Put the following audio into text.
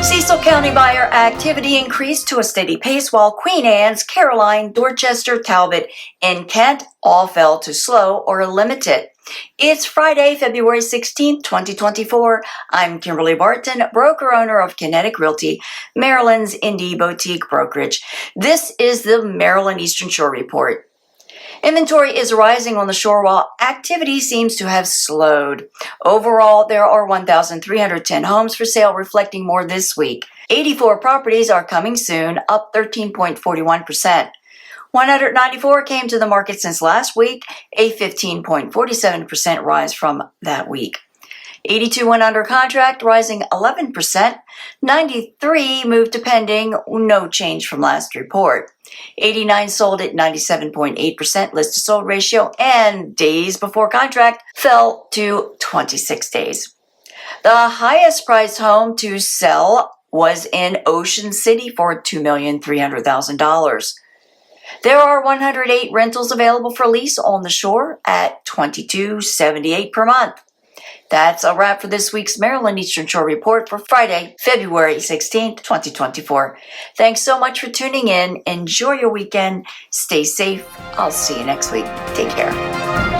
Cecil County buyer activity increased to a steady pace while Queen Anne's, Caroline, Dorchester, Talbot, and Kent all fell to slow or limited. It's Friday, February 16th, 2024. I'm Kimberly Barton, broker-owner of Kinetic Realty, Maryland's indie boutique brokerage. This is the Maryland Eastern Shore Report. Inventory is rising on the shore while activity seems to have slowed. Overall, there are 1,310 homes for sale, reflecting more this week. 84 properties are coming soon, up 13.41%. 194 came to the market since last week, a 15.47% rise from that week. 82 went under contract, rising 11%. 93 moved to pending, no change from last report. 89 sold at 97.8% list-to-sold ratio, and days before contract fell to 26 days. The highest priced home to sell was in Ocean City for $2,300,000. There are 108 rentals available for lease on the shore at $22.78 per month. That's a wrap for this week's Maryland Eastern Shore Report for Friday, February 16th, 2024. Thanks so much for tuning in. Enjoy your weekend. Stay safe. I'll see you next week. Take care.